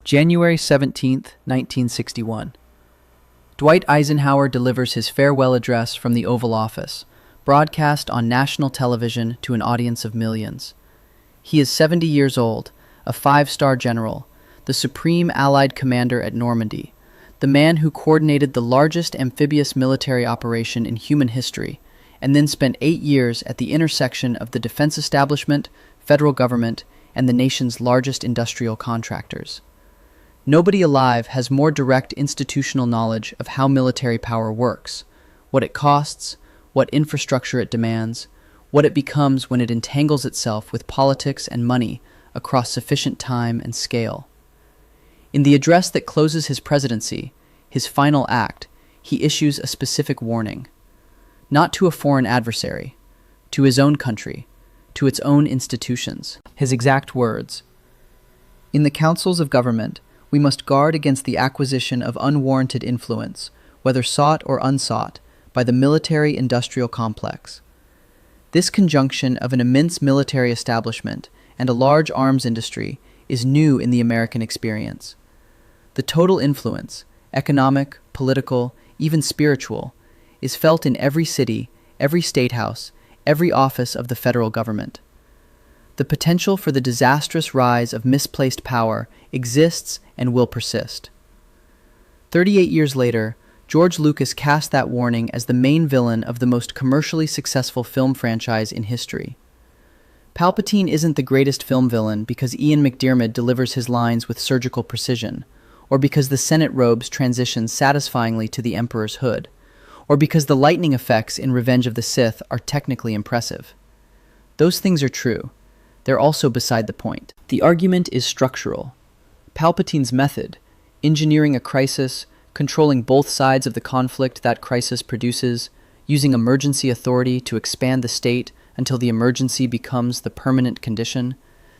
January 17, 1961. Dwight Eisenhower delivers his farewell address from the Oval Office, broadcast on national television to an audience of millions. He is 70 years old, a five-star general, the supreme Allied commander at Normandy, the man who coordinated the largest amphibious military operation in human history, and then spent 8 years at the intersection of the defense establishment, federal government, and the nation's largest industrial contractors. Nobody alive has more direct institutional knowledge of how military power works, what it costs, what infrastructure it demands, what it becomes when it entangles itself with politics and money across sufficient time and scale. In the address that closes his presidency, his final act, he issues a specific warning. Not to a foreign adversary, to his own country, to its own institutions. His exact words: "In the councils of government, we must guard against the acquisition of unwarranted influence, whether sought or unsought, by the military-industrial complex. This conjunction of an immense military establishment and a large arms industry is new in the American experience. The total influence, economic, political, even spiritual, is felt in every city, every statehouse, every office of the federal government. The potential for the disastrous rise of misplaced power exists and will persist." 38 years later, George Lucas cast that warning as the main villain of the most commercially successful film franchise in history. Palpatine isn't the greatest film villain because Ian McDiarmid delivers his lines with surgical precision, or because the Senate robes transition satisfyingly to the Emperor's hood, or because the lightning effects in Revenge of the Sith are technically impressive. Those things are true. They're also beside the point. The argument is structural. Palpatine's method, engineering a crisis, controlling both sides of the conflict that crisis produces, using emergency authority to expand the state until the emergency becomes the permanent condition,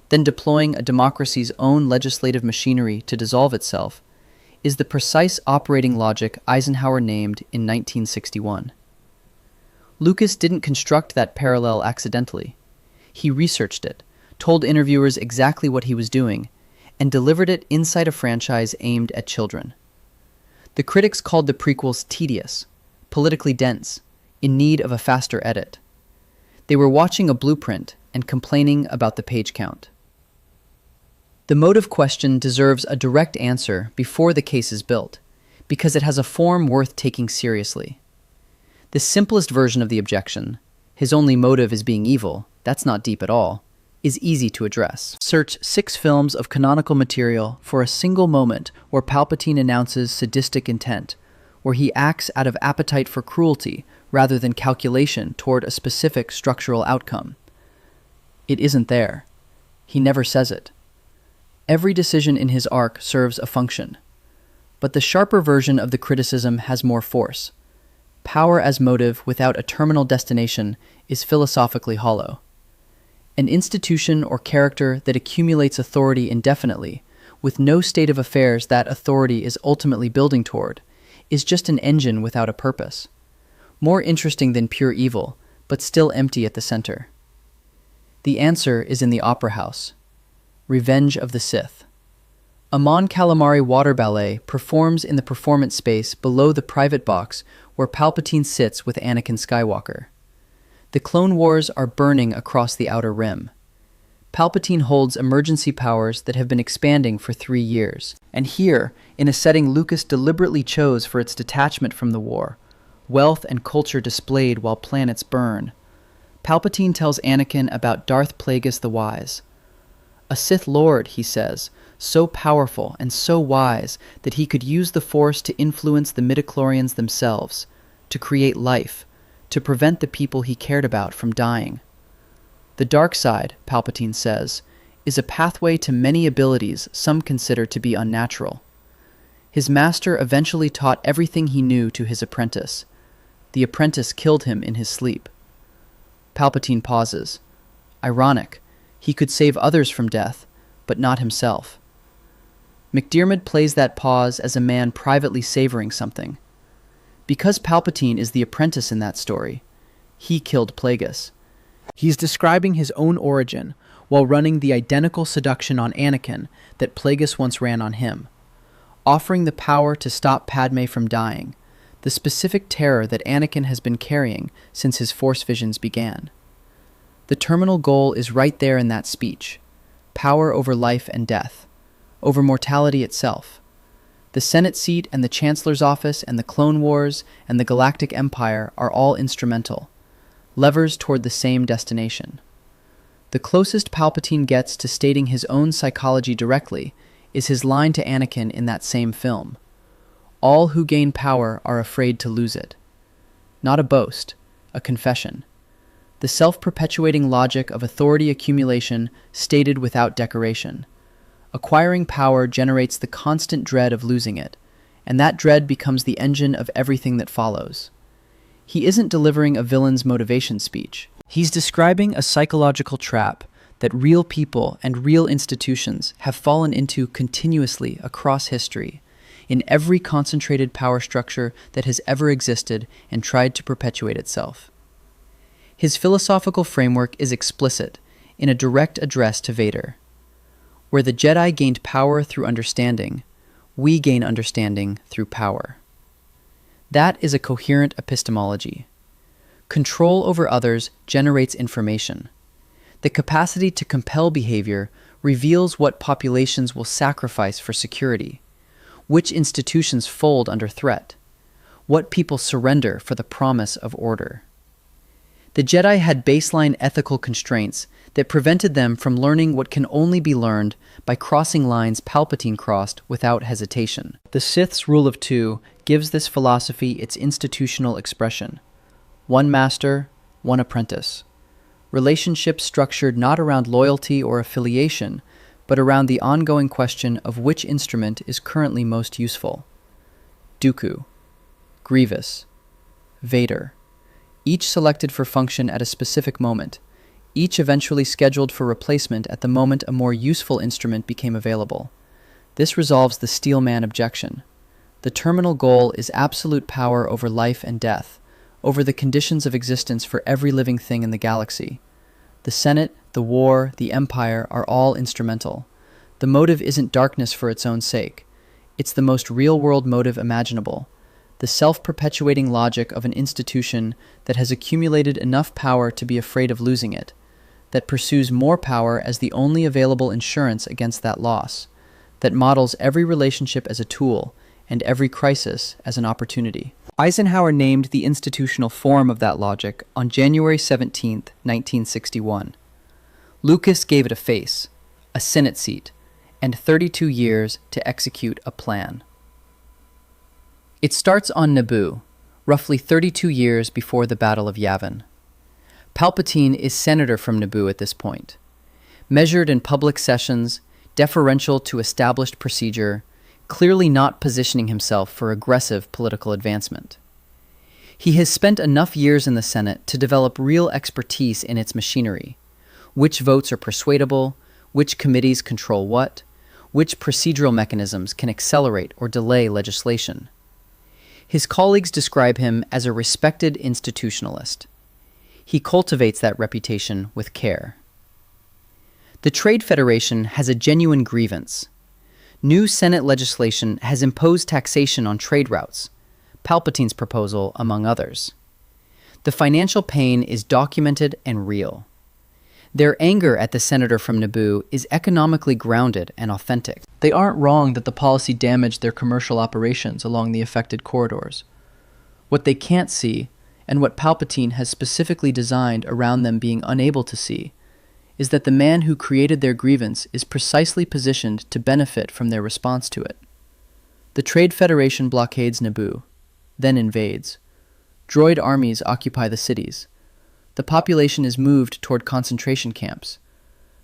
then deploying a democracy's own legislative machinery to dissolve itself, is the precise operating logic Eisenhower named in 1961. Lucas didn't construct that parallel accidentally. He researched it, told interviewers exactly what he was doing, and delivered it inside a franchise aimed at children. The critics called the prequels tedious, politically dense, in need of a faster edit. They were watching a blueprint and complaining about the page count. The motive question deserves a direct answer before the case is built, because it has a form worth taking seriously. The simplest version of the objection, his only motive is being evil, that's not deep at all, is easy to address. Search 6 films of canonical material for a single moment where Palpatine announces sadistic intent, where he acts out of appetite for cruelty rather than calculation toward a specific structural outcome. It isn't there. He never says it. Every decision in his arc serves a function. But the sharper version of the criticism has more force. Power as motive without a terminal destination is philosophically hollow. An institution or character that accumulates authority indefinitely, with no state of affairs that authority is ultimately building toward, is just an engine without a purpose. More interesting than pure evil, but still empty at the center. The answer is in the Opera House. Revenge of the Sith. A Mon Calamari water ballet performs in the performance space below the private box where Palpatine sits with Anakin Skywalker. The Clone Wars are burning across the Outer Rim. Palpatine holds emergency powers that have been expanding for 3 years. And here, in a setting Lucas deliberately chose for its detachment from the war, wealth and culture displayed while planets burn, Palpatine tells Anakin about Darth Plagueis the Wise. A Sith Lord, he says, so powerful and so wise that he could use the Force to influence the midichlorians themselves, to create life, to prevent the people he cared about from dying. The dark side, Palpatine says, is a pathway to many abilities some consider to be unnatural. His master eventually taught everything he knew to his apprentice. The apprentice killed him in his sleep. Palpatine pauses. Ironic. He could save others from death, but not himself. McDiarmid plays that pause as a man privately savoring something. Because Palpatine is the apprentice in that story, he killed Plagueis. He's describing his own origin, while running the identical seduction on Anakin that Plagueis once ran on him, offering the power to stop Padme from dying, the specific terror that Anakin has been carrying since his Force visions began. The terminal goal is right there in that speech: power over life and death, over mortality itself. The Senate seat and the Chancellor's office and the Clone Wars and the Galactic Empire are all instrumental, levers toward the same destination. The closest Palpatine gets to stating his own psychology directly is his line to Anakin in that same film: "All who gain power are afraid to lose it." Not a boast, a confession. The self-perpetuating logic of authority accumulation stated without decoration. Acquiring power generates the constant dread of losing it, and that dread becomes the engine of everything that follows. He isn't delivering a villain's motivation speech. He's describing a psychological trap that real people and real institutions have fallen into continuously across history, in every concentrated power structure that has ever existed and tried to perpetuate itself. His philosophical framework is explicit, in a direct address to Vader. Where the Jedi gained power through understanding, we gain understanding through power. That is a coherent epistemology. Control over others generates information. The capacity to compel behavior reveals what populations will sacrifice for security, which institutions fold under threat, what people surrender for the promise of order. The Jedi had baseline ethical constraints that prevented them from learning what can only be learned by crossing lines Palpatine crossed without hesitation. The Sith's rule of two gives this philosophy its institutional expression: one master, one apprentice. Relationships structured not around loyalty or affiliation, but around the ongoing question of which instrument is currently most useful. Dooku, Grievous, Vader, each selected for function at a specific moment, each eventually scheduled for replacement at the moment a more useful instrument became available. This resolves the Steelman objection. The terminal goal is absolute power over life and death, over the conditions of existence for every living thing in the galaxy. The Senate, the war, the Empire are all instrumental. The motive isn't darkness for its own sake. It's the most real-world motive imaginable: the self-perpetuating logic of an institution that has accumulated enough power to be afraid of losing it, that pursues more power as the only available insurance against that loss, that models every relationship as a tool and every crisis as an opportunity. Eisenhower named the institutional form of that logic on January 17, 1961. Lucas gave it a face, a Senate seat, and 32 years to execute a plan. It starts on Naboo, roughly 32 years before the Battle of Yavin. Palpatine is senator from Naboo at this point. Measured in public sessions, deferential to established procedure, clearly not positioning himself for aggressive political advancement. He has spent enough years in the Senate to develop real expertise in its machinery: which votes are persuadable, which committees control what, which procedural mechanisms can accelerate or delay legislation. His colleagues describe him as a respected institutionalist. He cultivates that reputation with care. The Trade Federation has a genuine grievance. New Senate legislation has imposed taxation on trade routes, Palpatine's proposal among others. The financial pain is documented and real. Their anger at the senator from Naboo is economically grounded and authentic. They aren't wrong that the policy damaged their commercial operations along the affected corridors. What they can't see, and what Palpatine has specifically designed around them being unable to see, is that the man who created their grievance is precisely positioned to benefit from their response to it. The Trade Federation blockades Naboo, then invades. Droid armies occupy the cities. The population is moved toward concentration camps.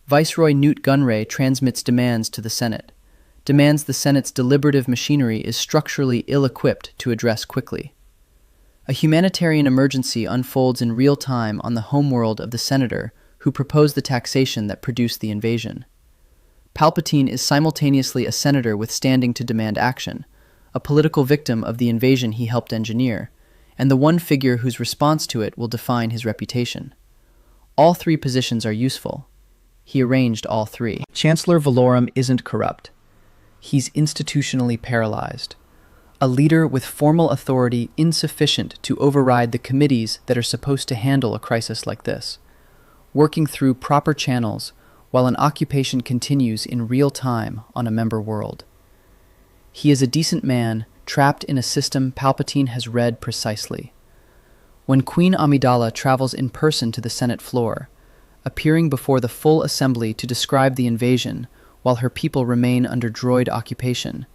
Viceroy Newt Gunray transmits demands to the Senate, demands the Senate's deliberative machinery is structurally ill-equipped to address quickly. A humanitarian emergency unfolds in real time on the homeworld of the senator who proposed the taxation that produced the invasion. Palpatine is simultaneously a senator with standing to demand action, a political victim of the invasion he helped engineer, and the one figure whose response to it will define his reputation. All three positions are useful. he arranged all three. Chancellor Valorum isn't corrupt. He's institutionally paralyzed. A leader with formal authority insufficient to override the committees that are supposed to handle a crisis like this, working through proper channels while an occupation continues in real time on a member world. He is a decent man trapped in a system Palpatine has read precisely. When Queen Amidala travels in person to the Senate floor, appearing before the full assembly to describe the invasion while her people remain under droid occupation,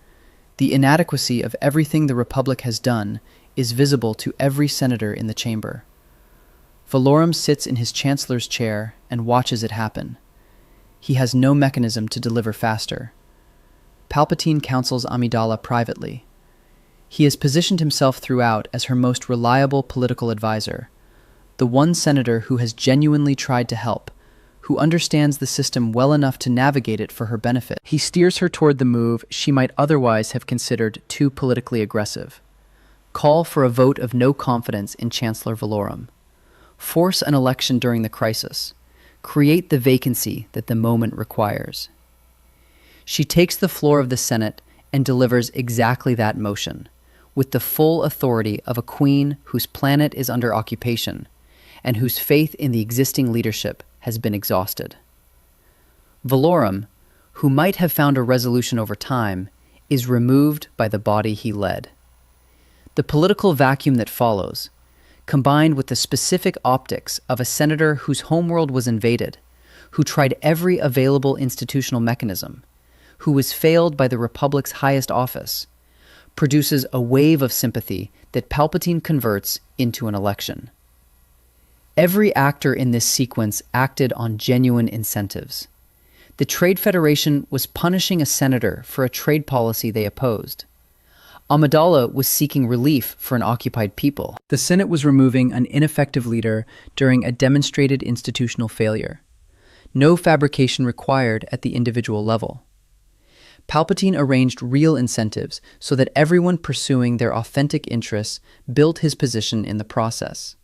the inadequacy of everything the Republic has done is visible to every senator in the chamber. Valorum sits in his chancellor's chair and watches it happen. He has no mechanism to deliver faster. Palpatine counsels Amidala privately. He has positioned himself throughout as her most reliable political advisor, the one senator who has genuinely tried to help, who understands the system well enough to navigate it for her benefit. He steers her toward the move she might otherwise have considered too politically aggressive. Call for a vote of no confidence in Chancellor Valorum. Force an election during the crisis. Create the vacancy that the moment requires. She takes the floor of the Senate and delivers exactly that motion, with the full authority of a queen whose planet is under occupation, and whose faith in the existing leadership has been exhausted. Valorum, who might have found a resolution over time, is removed by the body he led. The political vacuum that follows, combined with the specific optics of a senator whose homeworld was invaded, who tried every available institutional mechanism, who was failed by the Republic's highest office, produces a wave of sympathy that Palpatine converts into an election. Every actor in this sequence acted on genuine incentives. The Trade Federation was punishing a senator for a trade policy they opposed. Amidala was seeking relief for an occupied people. The Senate was removing an ineffective leader during a demonstrated institutional failure. No fabrication required at the individual level. Palpatine arranged real incentives so that everyone pursuing their authentic interests built his position in the process.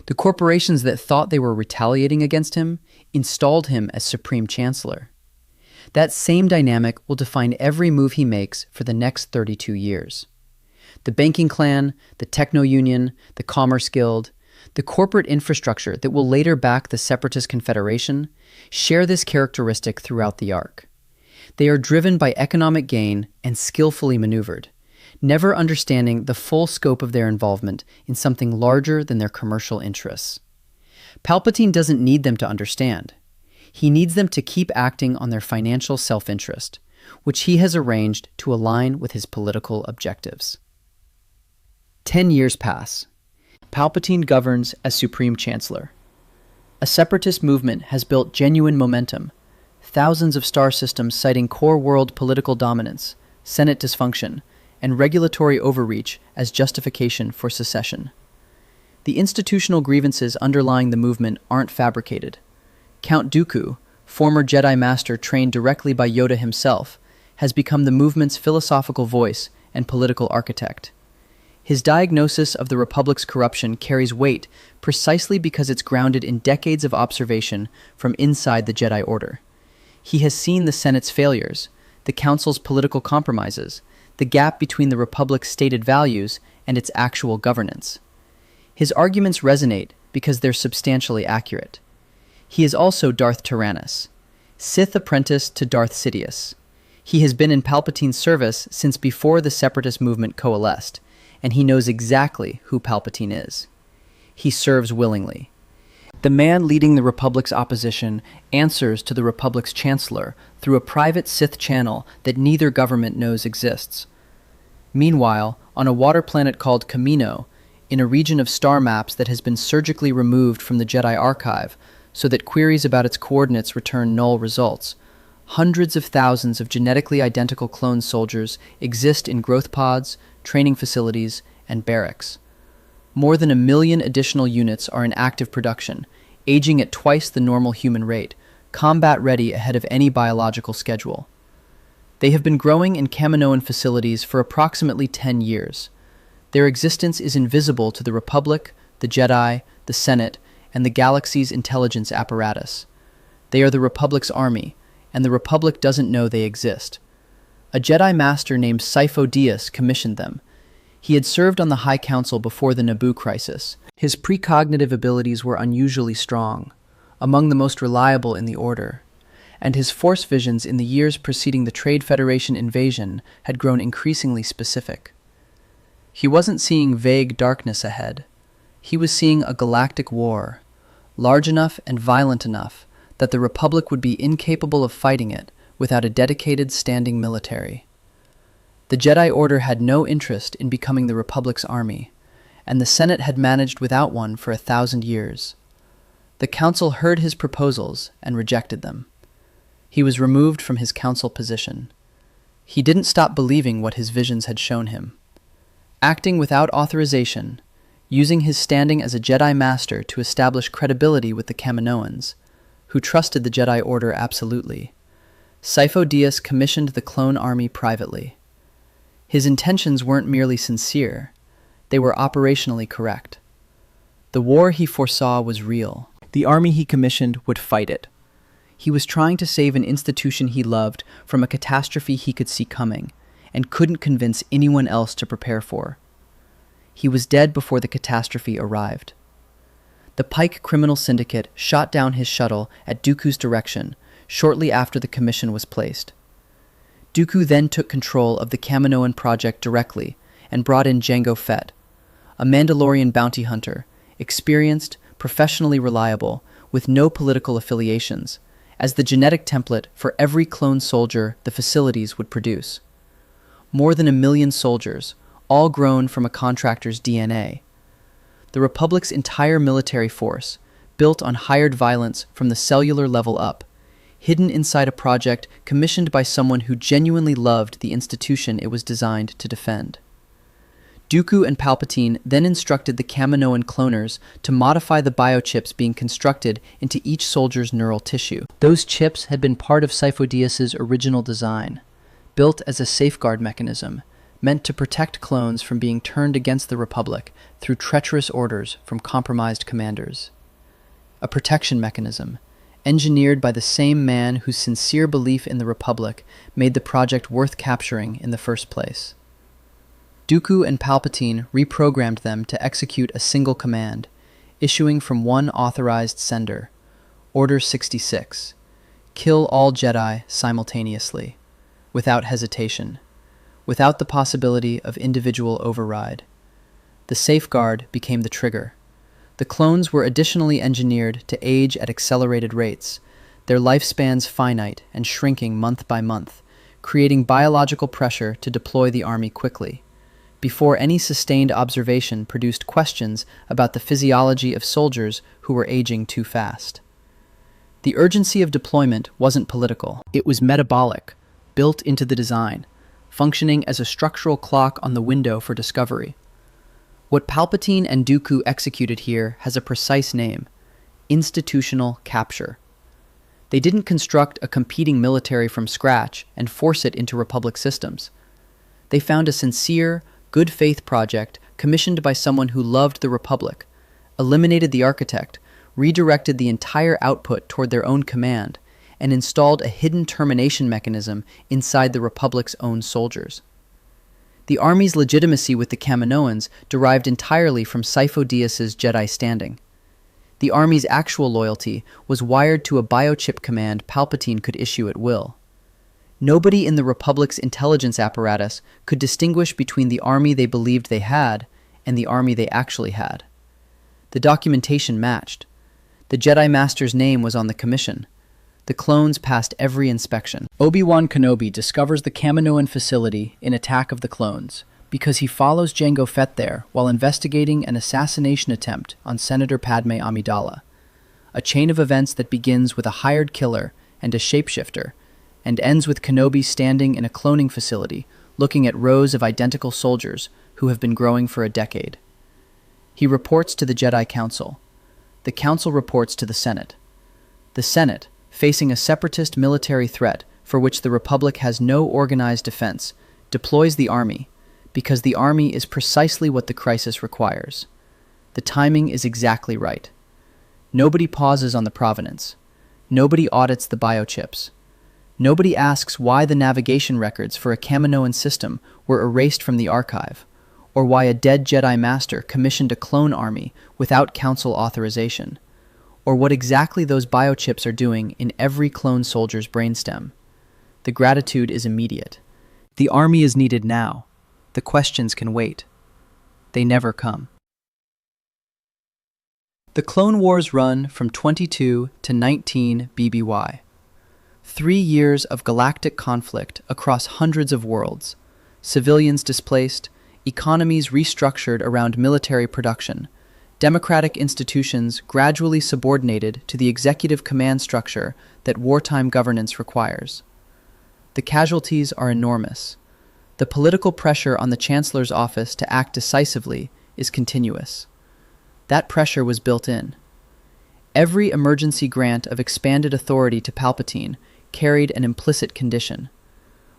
The corporations that thought they were retaliating against him installed him as Supreme Chancellor. That same dynamic will define every move he makes for the next 32 years. The banking clan, the techno-union, the commerce guild, the corporate infrastructure that will later back the Separatist Confederation share this characteristic throughout the arc. They are driven by economic gain and skillfully maneuvered, never understanding the full scope of their involvement in something larger than their commercial interests. Palpatine doesn't need them to understand. He needs them to keep acting on their financial self-interest, which he has arranged to align with his political objectives. 10 years pass. Palpatine governs as Supreme Chancellor. A separatist movement has built genuine momentum, thousands of star systems citing core world political dominance, Senate dysfunction, and regulatory overreach as justification for secession. The institutional grievances underlying the movement aren't fabricated. Count Dooku, former Jedi Master trained directly by Yoda himself, has become the movement's philosophical voice and political architect. His diagnosis of the Republic's corruption carries weight precisely because it's grounded in decades of observation from inside the Jedi Order. He has seen the Senate's failures, the Council's political compromises, the gap between the Republic's stated values and its actual governance. His arguments resonate because they're substantially accurate. He is also Darth Tyrannus, Sith apprentice to Darth Sidious. He has been in Palpatine's service since before the Separatist movement coalesced, and he knows exactly who Palpatine is. He serves willingly. The man leading the Republic's opposition answers to the Republic's chancellor through a private Sith channel that neither government knows exists. Meanwhile, on a water planet called Kamino, in a region of star maps that has been surgically removed from the Jedi archive so that queries about its coordinates return null results, hundreds of thousands of genetically identical clone soldiers exist in growth pods, training facilities, and barracks. More than 1 million additional units are in active production, aging at twice the normal human rate, combat-ready ahead of any biological schedule. They have been growing in Kaminoan facilities for approximately 10 years. Their existence is invisible to the Republic, the Jedi, the Senate, and the galaxy's intelligence apparatus. They are the Republic's army, and the Republic doesn't know they exist. A Jedi Master named Sifo-Dyas commissioned them. He had served on the High Council before the Naboo crisis. His precognitive abilities were unusually strong, among the most reliable in the Order, and his Force visions in the years preceding the Trade Federation invasion had grown increasingly specific. He wasn't seeing vague darkness ahead. He was seeing a galactic war, large enough and violent enough that the Republic would be incapable of fighting it without a dedicated standing military. The Jedi Order had no interest in becoming the Republic's army, and the Senate had managed without one for 1,000 years. The Council heard his proposals and rejected them. He was removed from his council position. He didn't stop believing what his visions had shown him. Acting without authorization, using his standing as a Jedi Master to establish credibility with the Kaminoans, who trusted the Jedi Order absolutely, Sifo-Dyas commissioned the clone army privately. His intentions weren't merely sincere, they were operationally correct. The war he foresaw was real. The army he commissioned would fight it. He was trying to save an institution he loved from a catastrophe he could see coming, and couldn't convince anyone else to prepare for. He was dead before the catastrophe arrived. The Pike criminal syndicate shot down his shuttle at Dooku's direction shortly after the commission was placed. Dooku then took control of the Kaminoan project directly and brought in Jango Fett, a Mandalorian bounty hunter, experienced, professionally reliable, with no political affiliations, as the genetic template for every clone soldier the facilities would produce. More than 1 million soldiers, all grown from a contractor's DNA. The Republic's entire military force, built on hired violence from the cellular level up, hidden inside a project commissioned by someone who genuinely loved the institution it was designed to defend. Dooku and Palpatine then instructed the Kaminoan cloners to modify the biochips being constructed into each soldier's neural tissue. Those chips had been part of Sifo-Dyas' original design, built as a safeguard mechanism, meant to protect clones from being turned against the Republic through treacherous orders from compromised commanders. A protection mechanism, engineered by the same man whose sincere belief in the Republic made the project worth capturing in the first place. Dooku and Palpatine reprogrammed them to execute a single command, issuing from one authorized sender, Order 66, kill all Jedi simultaneously, without hesitation, without the possibility of individual override. The safeguard became the trigger. The clones were additionally engineered to age at accelerated rates, their lifespans finite and shrinking month by month, creating biological pressure to deploy the army quickly, before any sustained observation produced questions about the physiology of soldiers who were aging too fast. The urgency of deployment wasn't political. It was metabolic, built into the design, functioning as a structural clock on the window for discovery. What Palpatine and Dooku executed here has a precise name: institutional capture. They didn't construct a competing military from scratch and force it into Republic systems. They found a sincere, good faith project commissioned by someone who loved the Republic, eliminated the architect, redirected the entire output toward their own command, and installed a hidden termination mechanism inside the Republic's own soldiers. The army's legitimacy with the Kaminoans derived entirely from Sifo-Dyas' Jedi standing. The army's actual loyalty was wired to a biochip command Palpatine could issue at will. Nobody in the Republic's intelligence apparatus could distinguish between the army they believed they had and the army they actually had. The documentation matched. The Jedi Master's name was on the commission. The clones passed every inspection. Obi-Wan Kenobi discovers the Kaminoan facility in Attack of the Clones because he follows Jango Fett there while investigating an assassination attempt on Senator Padme Amidala, a chain of events that begins with a hired killer and a shapeshifter, and ends with Kenobi standing in a cloning facility looking at rows of identical soldiers who have been growing for a decade. He reports to the Jedi Council. The Council reports to the Senate. The Senate, facing a separatist military threat for which the Republic has no organized defense, deploys the army, because the army is precisely what the crisis requires. The timing is exactly right. Nobody pauses on the provenance. Nobody audits the biochips. Nobody asks why the navigation records for a Kaminoan system were erased from the archive, or why a dead Jedi Master commissioned a clone army without council authorization, or what exactly those biochips are doing in every clone soldier's brainstem. The gratitude is immediate. The army is needed now. The questions can wait. They never come. The Clone Wars run from 22 to 19 BBY. 3 years of galactic conflict across hundreds of worlds, civilians displaced, economies restructured around military production, democratic institutions gradually subordinated to the executive command structure that wartime governance requires. The casualties are enormous. The political pressure on the Chancellor's office to act decisively is continuous. That pressure was built in. Every emergency grant of expanded authority to Palpatine carried an implicit condition.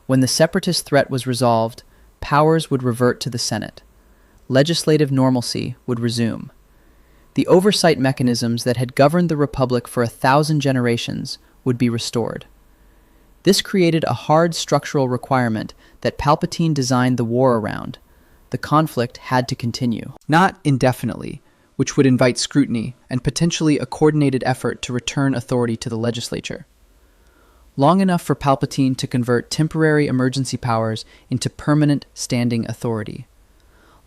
When the separatist threat was resolved, powers would revert to the Senate. Legislative normalcy would resume. The oversight mechanisms that had governed the Republic for 1,000 generations would be restored. This created a hard structural requirement that Palpatine designed the war around. The conflict had to continue. Not indefinitely, which would invite scrutiny and potentially a coordinated effort to return authority to the legislature. Long enough for Palpatine to convert temporary emergency powers into permanent standing authority.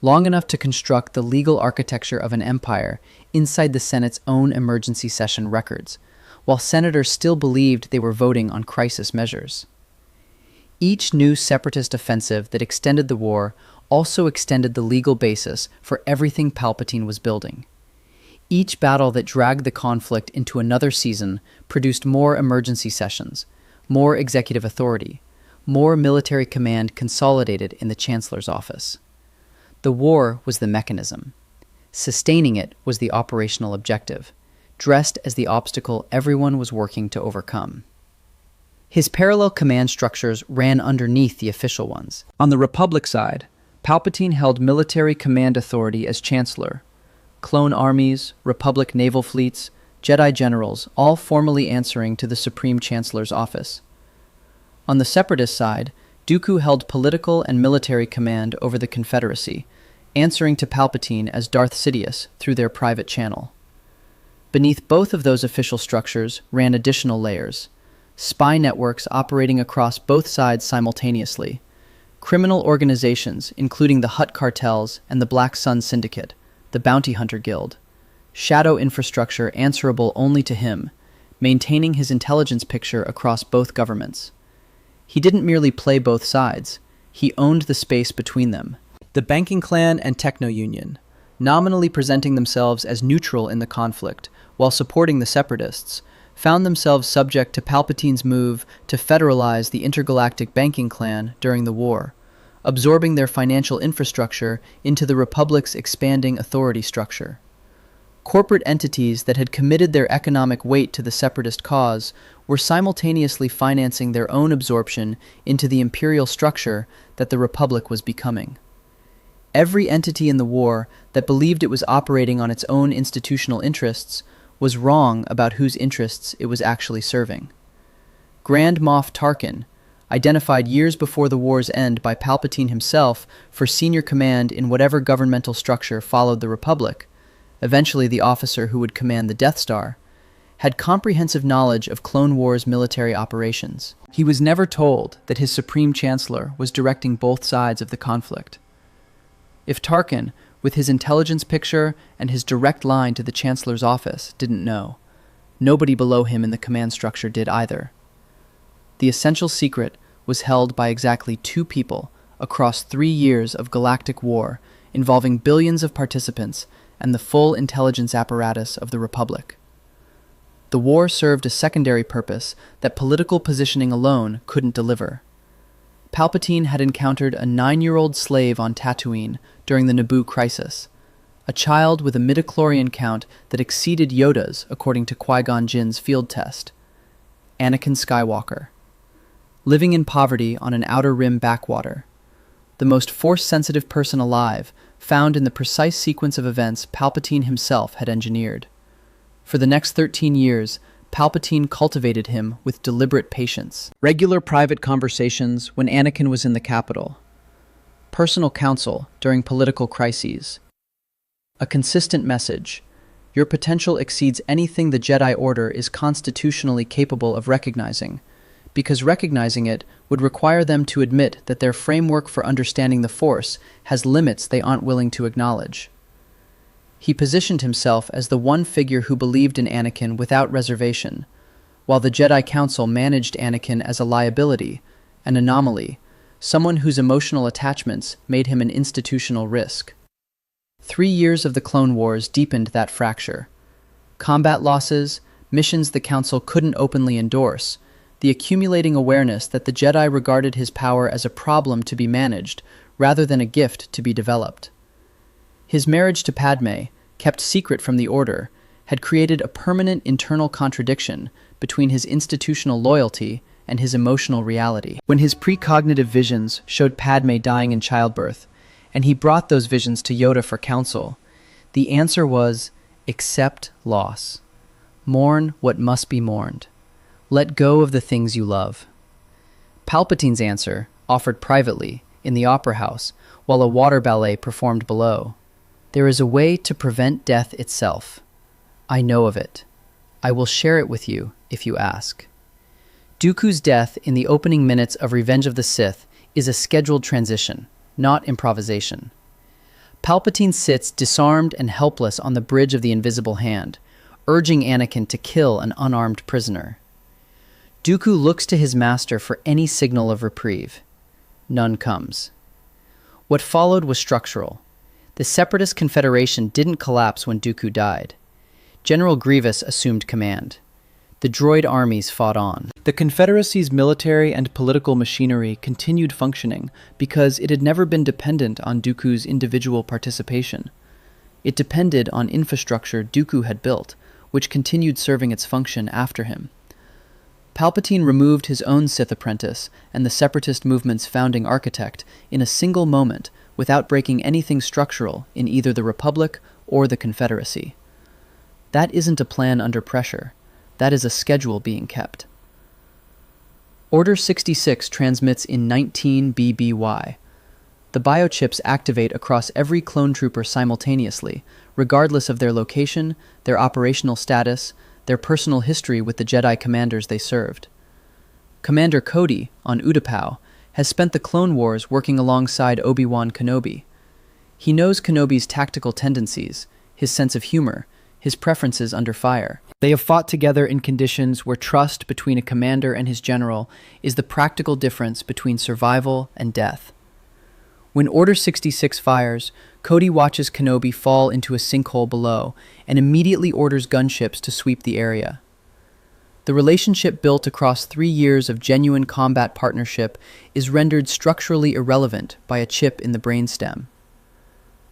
Long enough to construct the legal architecture of an empire inside the Senate's own emergency session records, while senators still believed they were voting on crisis measures. Each new separatist offensive that extended the war also extended the legal basis for everything Palpatine was building. Each battle that dragged the conflict into another season produced more emergency sessions, more executive authority, more military command consolidated in the Chancellor's office. The war was the mechanism. Sustaining it was the operational objective, dressed as the obstacle everyone was working to overcome. His parallel command structures ran underneath the official ones. On the Republic side, Palpatine held military command authority as Chancellor. Clone armies, Republic naval fleets, Jedi generals, all formally answering to the Supreme Chancellor's office. On the Separatist side, Dooku held political and military command over the Confederacy, answering to Palpatine as Darth Sidious through their private channel. Beneath both of those official structures ran additional layers, spy networks operating across both sides simultaneously, criminal organizations including the Hutt cartels and the Black Sun Syndicate, the Bounty Hunter Guild, shadow infrastructure answerable only to him, maintaining his intelligence picture across both governments. He didn't merely play both sides, he owned the space between them. The Banking Clan and Techno Union, nominally presenting themselves as neutral in the conflict while supporting the Separatists, found themselves subject to Palpatine's move to federalize the intergalactic Banking Clan during the war, absorbing their financial infrastructure into the Republic's expanding authority structure. Corporate entities that had committed their economic weight to the Separatist cause were simultaneously financing their own absorption into the imperial structure that the Republic was becoming. Every entity in the war that believed it was operating on its own institutional interests was wrong about whose interests it was actually serving. Grand Moff Tarkin, identified years before the war's end by Palpatine himself for senior command in whatever governmental structure followed the Republic, eventually the officer who would command the Death Star, had comprehensive knowledge of Clone Wars military operations. He was never told that his Supreme Chancellor was directing both sides of the conflict. If Tarkin, with his intelligence picture and his direct line to the Chancellor's office, didn't know, nobody below him in the command structure did either. The essential secret was held by exactly 2 people across 3 years of galactic war involving billions of participants and the full intelligence apparatus of the Republic. The war served a secondary purpose that political positioning alone couldn't deliver. Palpatine had encountered a 9-year-old slave on Tatooine during the Naboo crisis, a child with a midichlorian count that exceeded Yoda's according to Qui-Gon Jinn's field test, Anakin Skywalker. Living in poverty on an Outer Rim backwater, the most force-sensitive person alive, found in the precise sequence of events Palpatine himself had engineered. For the next 13 years, Palpatine cultivated him with deliberate patience. Regular private conversations when Anakin was in the capital. Personal counsel during political crises. A consistent message. Your potential exceeds anything the Jedi Order is constitutionally capable of recognizing, because recognizing it would require them to admit that their framework for understanding the Force has limits they aren't willing to acknowledge. He positioned himself as the one figure who believed in Anakin without reservation, while the Jedi Council managed Anakin as a liability, an anomaly, someone whose emotional attachments made him an institutional risk. 3 years of the Clone Wars deepened that fracture. Combat losses, missions the Council couldn't openly endorse, the accumulating awareness that the Jedi regarded his power as a problem to be managed rather than a gift to be developed. His marriage to Padme, kept secret from the Order, had created a permanent internal contradiction between his institutional loyalty and his emotional reality. When his precognitive visions showed Padme dying in childbirth, and he brought those visions to Yoda for counsel, the answer was, accept loss. Mourn what must be mourned. Let go of the things you love. Palpatine's answer, offered privately, in the Opera House, while a water ballet performed below. There is a way to prevent death itself. I know of it. I will share it with you if you ask. Dooku's death in the opening minutes of Revenge of the Sith is a scheduled transition, not improvisation. Palpatine sits disarmed and helpless on the bridge of the Invisible Hand, urging Anakin to kill an unarmed prisoner. Dooku looks to his master for any signal of reprieve. None comes. What followed was structural. The Separatist Confederation didn't collapse when Dooku died. General Grievous assumed command. The droid armies fought on. The Confederacy's military and political machinery continued functioning because it had never been dependent on Dooku's individual participation. It depended on infrastructure Dooku had built, which continued serving its function after him. Palpatine removed his own Sith apprentice and the Separatist movement's founding architect in a single moment without breaking anything structural in either the Republic or the Confederacy. That isn't a plan under pressure. That is a schedule being kept. Order 66 transmits in 19 BBY. The biochips activate across every clone trooper simultaneously, regardless of their location, their operational status, their personal history with the Jedi commanders they served. Commander Cody, on Utapau, has spent the Clone Wars working alongside Obi-Wan Kenobi. He knows Kenobi's tactical tendencies, his sense of humor, his preferences under fire. They have fought together in conditions where trust between a commander and his general is the practical difference between survival and death. When Order 66 fires, Cody watches Kenobi fall into a sinkhole below and immediately orders gunships to sweep the area. The relationship built across 3 years of genuine combat partnership is rendered structurally irrelevant by a chip in the brainstem.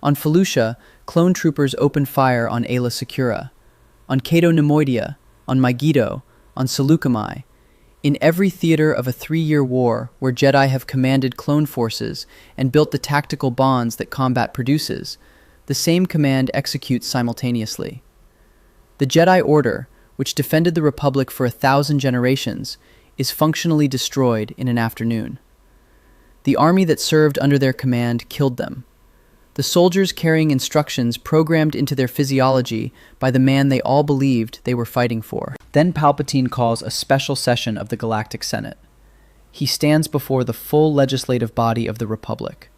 On Felucia, clone troopers open fire on Aayla Secura. On Cato Nemoidia, on Megiddo, on Seleucami. In every theater of a 3-year war where Jedi have commanded clone forces and built the tactical bonds that combat produces, the same command executes simultaneously. The Jedi Order, which defended the Republic for 1,000 generations, is functionally destroyed in an afternoon. The army that served under their command killed them. The soldiers carrying instructions programmed into their physiology by the man they all believed they were fighting for. Then Palpatine calls a special session of the Galactic Senate. He stands before the full legislative body of the Republic.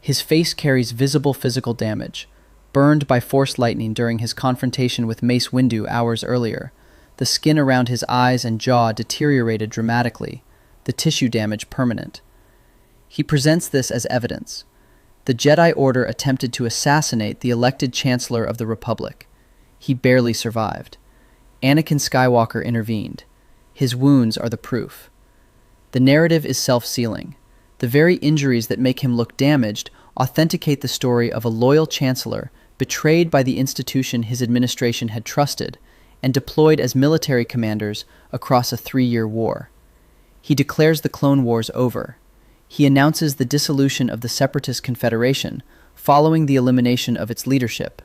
His face carries visible physical damage, burned by Force lightning during his confrontation with Mace Windu hours earlier. The skin around his eyes and jaw deteriorated dramatically, the tissue damage permanent. He presents this as evidence. The Jedi Order attempted to assassinate the elected Chancellor of the Republic. He barely survived. Anakin Skywalker intervened. His wounds are the proof. The narrative is self-sealing. The very injuries that make him look damaged authenticate the story of a loyal Chancellor betrayed by the institution his administration had trusted and deployed as military commanders across a 3-year war. He declares the Clone Wars over. He announces the dissolution of the Separatist Confederation following the elimination of its leadership.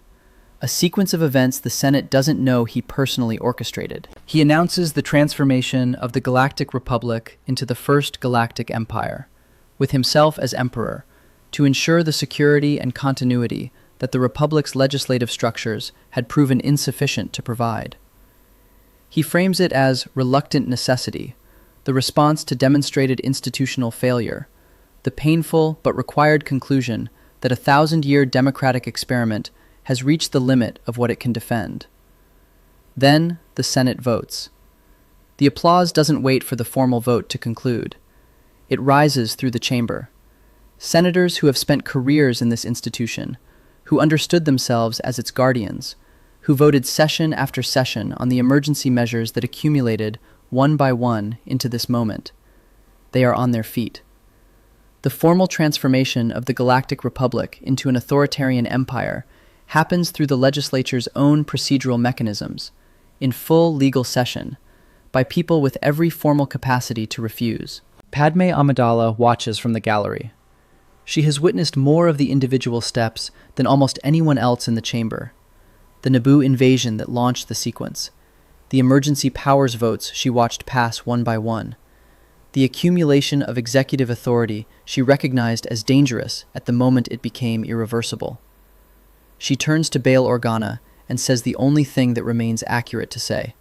a sequence of events the Senate doesn't know he personally orchestrated. He announces the transformation of the Galactic Republic into the First Galactic Empire, with himself as emperor, to ensure the security and continuity that the Republic's legislative structures had proven insufficient to provide. He frames it as reluctant necessity, the response to demonstrated institutional failure, the painful but required conclusion that a 1,000-year democratic experiment has reached the limit of what it can defend. Then the Senate votes. The applause doesn't wait for the formal vote to conclude. It rises through the chamber. Senators who have spent careers in this institution, who understood themselves as its guardians, who voted session after session on the emergency measures that accumulated one by one into this moment. They are on their feet. The formal transformation of the Galactic Republic into an authoritarian empire happens through the legislature's own procedural mechanisms, in full legal session, by people with every formal capacity to refuse. Padme Amidala watches from the gallery. She has witnessed more of the individual steps than almost anyone else in the chamber. The Naboo invasion that launched the sequence, the emergency powers votes she watched pass one by one, the accumulation of executive authority she recognized as dangerous at the moment it became irreversible. She turns to Bail Organa and says the only thing that remains accurate to say.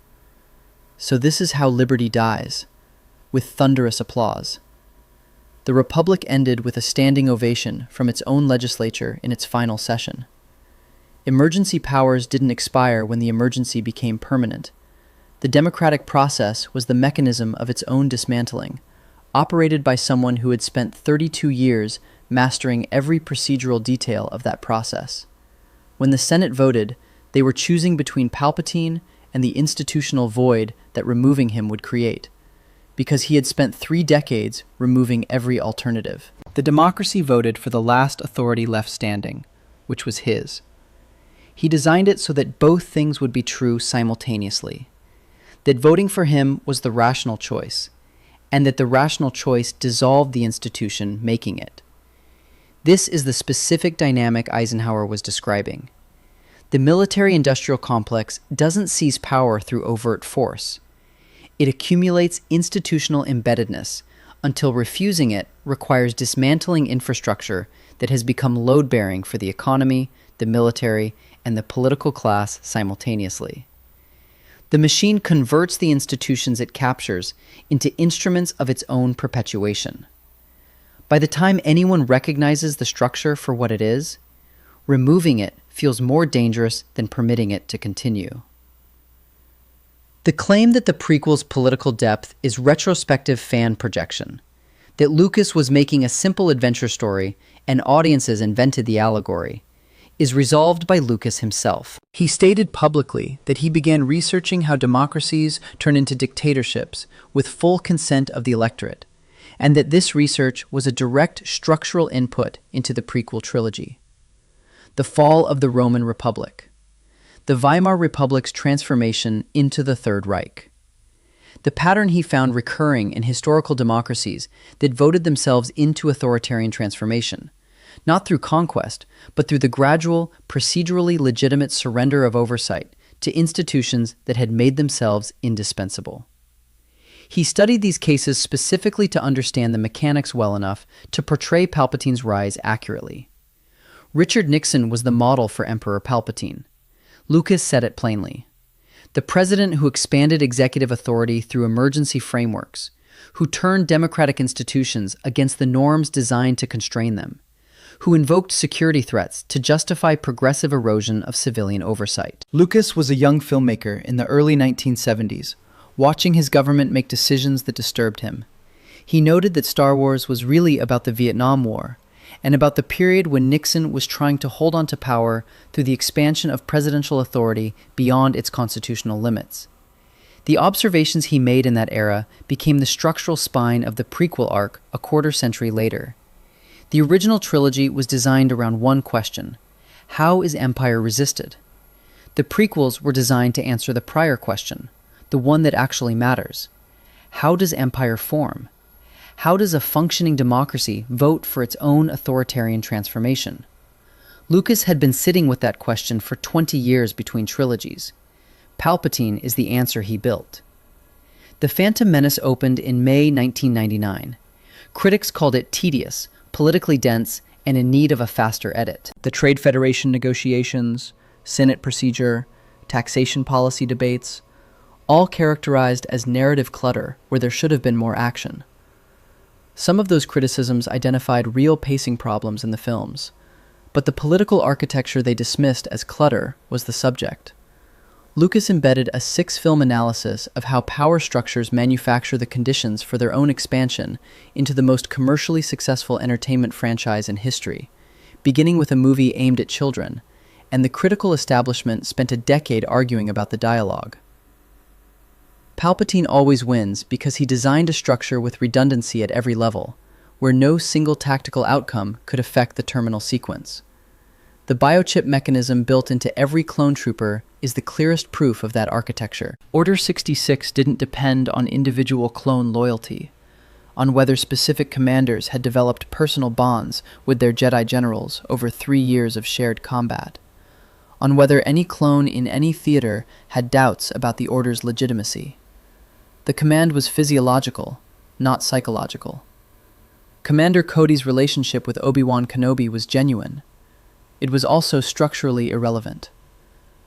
So this is how liberty dies, with thunderous applause. The Republic ended with a standing ovation from its own legislature in its final session. Emergency powers didn't expire when the emergency became permanent. The democratic process was the mechanism of its own dismantling, operated by someone who had spent 32 years mastering every procedural detail of that process. When the Senate voted, they were choosing between Palpatine and the institutional void that removing him would create, because he had spent 3 decades removing every alternative. The democracy voted for the last authority left standing, which was his. He designed it so that both things would be true simultaneously, that voting for him was the rational choice, and that the rational choice dissolved the institution making it. This is the specific dynamic Eisenhower was describing. The military-industrial complex doesn't seize power through overt force. It accumulates institutional embeddedness until refusing it requires dismantling infrastructure that has become load-bearing for the economy, the military, and the political class simultaneously. The machine converts the institutions it captures into instruments of its own perpetuation. By the time anyone recognizes the structure for what it is, removing it feels more dangerous than permitting it to continue. The claim that the prequel's political depth is retrospective fan projection, that Lucas was making a simple adventure story and audiences invented the allegory, is resolved by Lucas himself. He stated publicly that he began researching how democracies turn into dictatorships with full consent of the electorate, and that this research was a direct structural input into the prequel trilogy. The fall of the Roman Republic. The Weimar Republic's transformation into the Third Reich. The pattern he found recurring in historical democracies that voted themselves into authoritarian transformation, not through conquest, but through the gradual, procedurally legitimate surrender of oversight to institutions that had made themselves indispensable. He studied these cases specifically to understand the mechanics well enough to portray Palpatine's rise accurately. Richard Nixon was the model for Emperor Palpatine. Lucas said it plainly. The president who expanded executive authority through emergency frameworks, who turned democratic institutions against the norms designed to constrain them, who invoked security threats to justify progressive erosion of civilian oversight. Lucas was a young filmmaker in the early 1970s, watching his government make decisions that disturbed him. He noted that Star Wars was really about the Vietnam War, and about the period when Nixon was trying to hold on to power through the expansion of presidential authority beyond its constitutional limits. The observations he made in that era became the structural spine of the prequel arc a quarter-century later. The original trilogy was designed around one question: how is empire resisted? The prequels were designed to answer the prior question, the one that actually matters. How does empire form? How does a functioning democracy vote for its own authoritarian transformation? Lucas had been sitting with that question for 20 years between trilogies. Palpatine is the answer he built. The Phantom Menace opened in May 1999. Critics called it tedious, politically dense, and in need of a faster edit. The Trade Federation negotiations, Senate procedure, taxation policy debates, all characterized as narrative clutter where there should have been more action. Some of those criticisms identified real pacing problems in the films, but the political architecture they dismissed as clutter was the subject. Lucas embedded a 6-film analysis of how power structures manufacture the conditions for their own expansion into the most commercially successful entertainment franchise in history, beginning with a movie aimed at children, and the critical establishment spent a decade arguing about the dialogue. Palpatine always wins because he designed a structure with redundancy at every level, where no single tactical outcome could affect the terminal sequence. The biochip mechanism built into every clone trooper is the clearest proof of that architecture. Order 66 didn't depend on individual clone loyalty, on whether specific commanders had developed personal bonds with their Jedi generals over 3 years of shared combat, on whether any clone in any theater had doubts about the Order's legitimacy. The command was physiological, not psychological. Commander Cody's relationship with Obi-Wan Kenobi was genuine. It was also structurally irrelevant.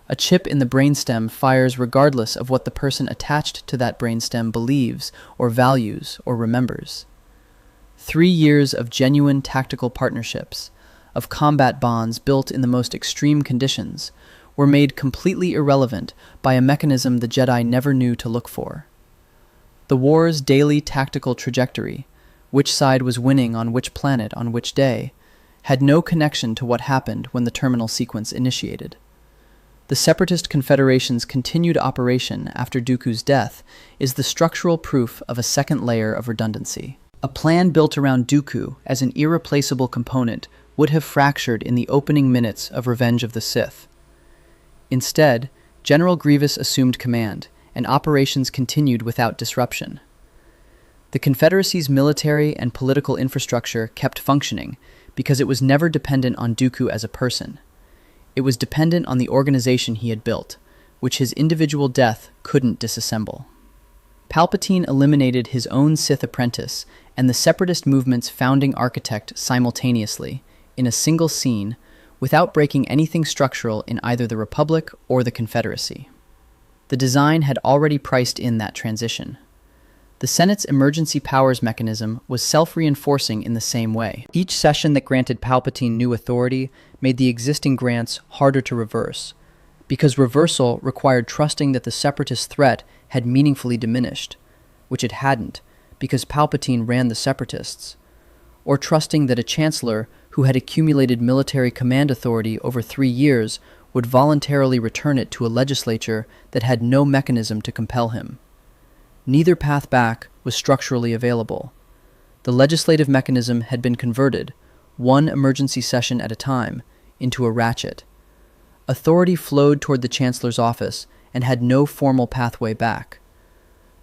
A chip in the brainstem fires regardless of what the person attached to that brainstem believes or values or remembers. 3 years of genuine tactical partnerships, of combat bonds built in the most extreme conditions, were made completely irrelevant by a mechanism the Jedi never knew to look for. The war's daily tactical trajectory, which side was winning on which planet on which day, had no connection to what happened when the terminal sequence initiated. The Separatist Confederation's continued operation after Dooku's death is the structural proof of a second layer of redundancy. A plan built around Dooku as an irreplaceable component would have fractured in the opening minutes of Revenge of the Sith. Instead, General Grievous assumed command, and operations continued without disruption. The Confederacy's military and political infrastructure kept functioning because it was never dependent on Dooku as a person. It was dependent on the organization he had built, which his individual death couldn't disassemble. Palpatine eliminated his own Sith apprentice and the Separatist movement's founding architect simultaneously, in a single scene, without breaking anything structural in either the Republic or the Confederacy. The design had already priced in that transition. The Senate's emergency powers mechanism was self-reinforcing in the same way. Each session that granted Palpatine new authority made the existing grants harder to reverse, because reversal required trusting that the Separatist threat had meaningfully diminished, which it hadn't, because Palpatine ran the Separatists, or trusting that a chancellor who had accumulated military command authority over 3 years would voluntarily return it to a legislature that had no mechanism to compel him. Neither path back was structurally available. The legislative mechanism had been converted, one emergency session at a time, into a ratchet. Authority flowed toward the Chancellor's office and had no formal pathway back.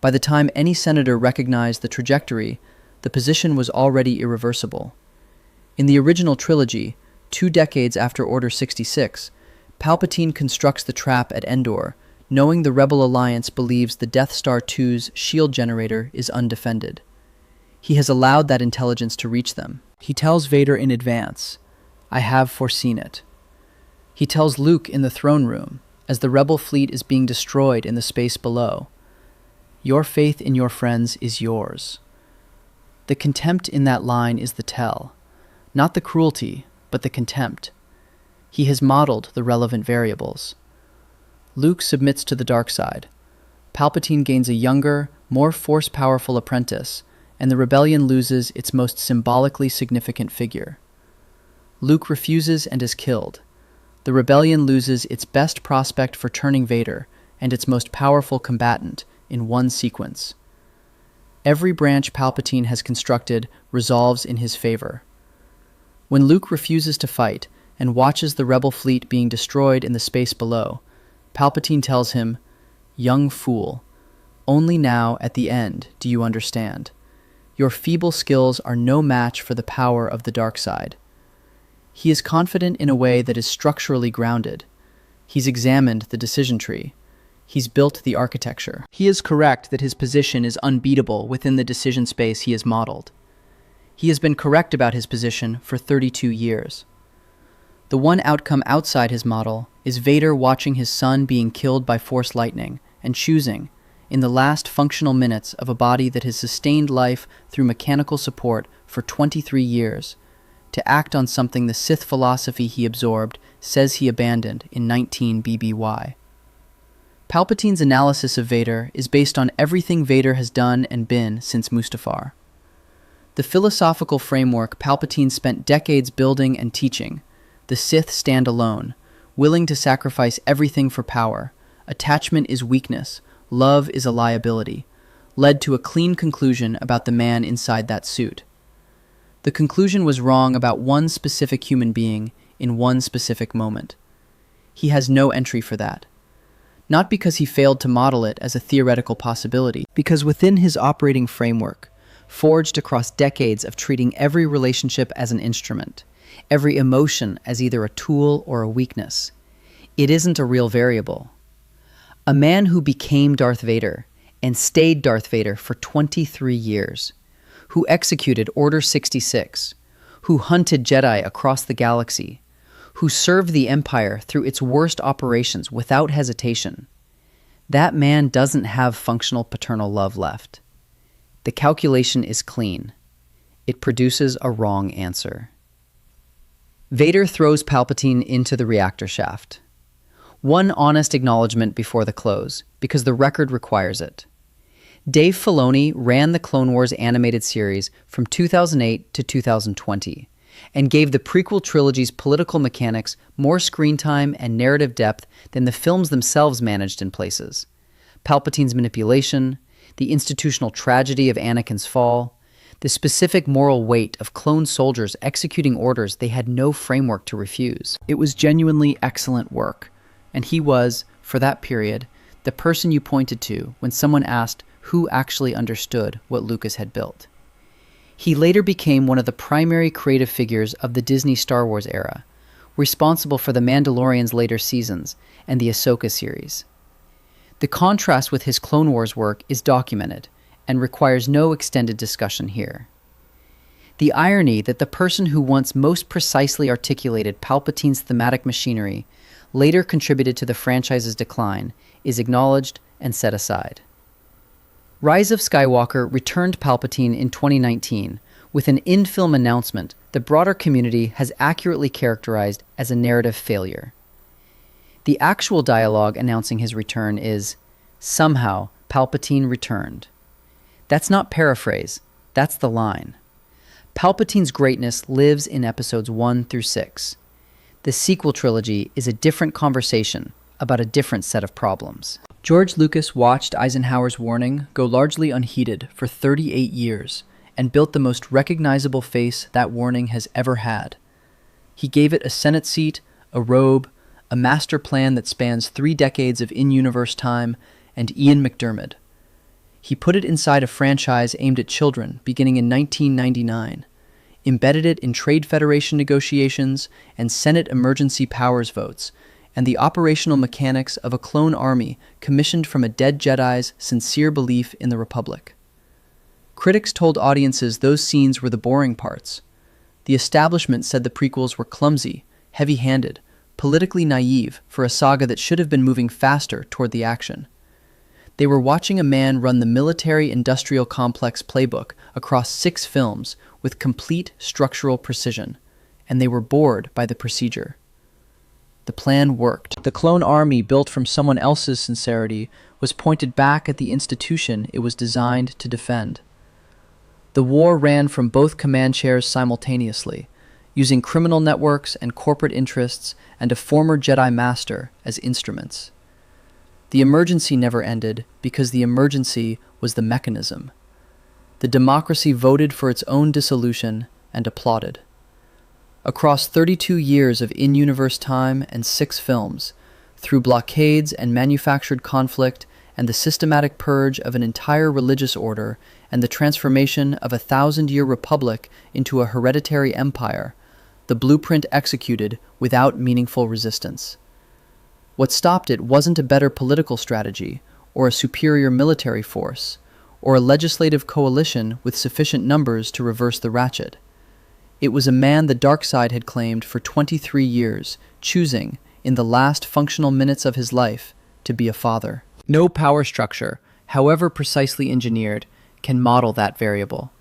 By the time any senator recognized the trajectory, the position was already irreversible. In the original trilogy, 2 decades after Order 66, Palpatine constructs the trap at Endor, knowing the Rebel Alliance believes the Death Star 2's shield generator is undefended. He has allowed that intelligence to reach them. He tells Vader in advance, "I have foreseen it." He tells Luke in the throne room, as the Rebel fleet is being destroyed in the space below, "Your faith in your friends is yours." The contempt in that line is the tell. Not the cruelty, but the contempt. He has modeled the relevant variables. Luke submits to the dark side. Palpatine gains a younger, more force-powerful apprentice, and the rebellion loses its most symbolically significant figure. Luke refuses and is killed. The rebellion loses its best prospect for turning Vader and its most powerful combatant in one sequence. Every branch Palpatine has constructed resolves in his favor. When Luke refuses to fight and watches the rebel fleet being destroyed in the space below, Palpatine tells him, "Young fool, only now at the end do you understand. Your feeble skills are no match for the power of the dark side." He is confident in a way that is structurally grounded. He's examined the decision tree. He's built the architecture. He is correct that his position is unbeatable within the decision space he has modeled. He has been correct about his position for 32 years. The one outcome outside his model is Vader watching his son being killed by Force lightning and choosing, in the last functional minutes of a body that has sustained life through mechanical support for 23 years, to act on something the Sith philosophy he absorbed says he abandoned in 19 BBY. Palpatine's analysis of Vader is based on everything Vader has done and been since Mustafar. The philosophical framework Palpatine spent decades building and teaching, the Sith stand alone, willing to sacrifice everything for power, attachment is weakness, love is a liability, led to a clean conclusion about the man inside that suit. The conclusion was wrong about one specific human being in one specific moment. He has no entry for that. Not because he failed to model it as a theoretical possibility, because within his operating framework, forged across decades of treating every relationship as an instrument, every emotion as either a tool or a weakness, it isn't a real variable. A man who became Darth Vader and stayed Darth Vader for 23 years, who executed Order 66, who hunted Jedi across the galaxy, who served the Empire through its worst operations without hesitation, that man doesn't have functional paternal love left. The calculation is clean. It produces a wrong answer. Vader throws Palpatine into the reactor shaft. One honest acknowledgement before the close, because the record requires it. Dave Filoni ran the Clone Wars animated series from 2008 to 2020 and gave the prequel trilogy's political mechanics more screen time and narrative depth than the films themselves managed in places. Palpatine's manipulation, the institutional tragedy of Anakin's fall, the specific moral weight of clone soldiers executing orders they had no framework to refuse. It was genuinely excellent work, and he was, for that period, the person you pointed to when someone asked who actually understood what Lucas had built. He later became one of the primary creative figures of the Disney Star Wars era, responsible for The Mandalorian's later seasons and the Ahsoka series. The contrast with his Clone Wars work is documented and requires no extended discussion here. The irony that the person who once most precisely articulated Palpatine's thematic machinery later contributed to the franchise's decline is acknowledged and set aside. Rise of Skywalker returned Palpatine in 2019 with an in-film announcement the broader community has accurately characterized as a narrative failure. The actual dialogue announcing his return is, "Somehow, Palpatine returned." That's not paraphrase, that's the line. Palpatine's greatness lives in episodes 1 through 6. The sequel trilogy is a different conversation about a different set of problems. George Lucas watched Eisenhower's warning go largely unheeded for 38 years and built the most recognizable face that warning has ever had. He gave it a Senate seat, a robe, a master plan that spans 3 decades of in-universe time, and Ian McDiarmid. He put it inside a franchise aimed at children beginning in 1999, embedded it in Trade Federation negotiations and Senate emergency powers votes, and the operational mechanics of a clone army commissioned from a dead Jedi's sincere belief in the Republic. Critics told audiences those scenes were the boring parts. The establishment said the prequels were clumsy, heavy-handed, politically naive for a saga that should have been moving faster toward the action. They were watching a man run the military-industrial complex playbook across 6 films with complete structural precision, and they were bored by the procedure. The plan worked. The clone army built from someone else's sincerity was pointed back at the institution it was designed to defend. The war ran from both command chairs simultaneously, using criminal networks and corporate interests and a former Jedi Master as instruments. The emergency never ended because the emergency was the mechanism. The democracy voted for its own dissolution and applauded. Across 32 years of in-universe time and 6 films, through blockades and manufactured conflict and the systematic purge of an entire religious order and the transformation of a 1,000-year republic into a hereditary empire, the blueprint executed without meaningful resistance. What stopped it wasn't a better political strategy, or a superior military force, or a legislative coalition with sufficient numbers to reverse the ratchet. It was a man the dark side had claimed for 23 years, choosing, in the last functional minutes of his life, to be a father. No power structure, however precisely engineered, can model that variable.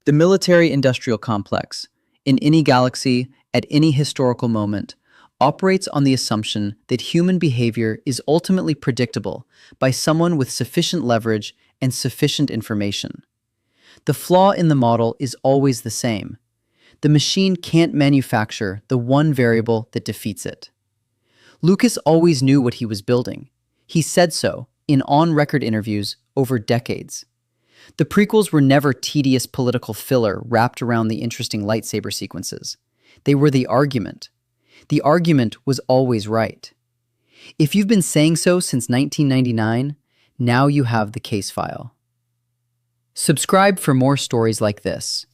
The military-industrial complex, in any galaxy, at any historical moment, operates on the assumption that human behavior is ultimately predictable by someone with sufficient leverage and sufficient information. The flaw in the model is always the same. The machine can't manufacture the one variable that defeats it. Lucas always knew what he was building. He said so in on-record interviews over decades. The prequels were never tedious political filler wrapped around the interesting lightsaber sequences. They were the argument. The argument was always right. If you've been saying so since 1999, now you have the case file. Subscribe for more stories like this.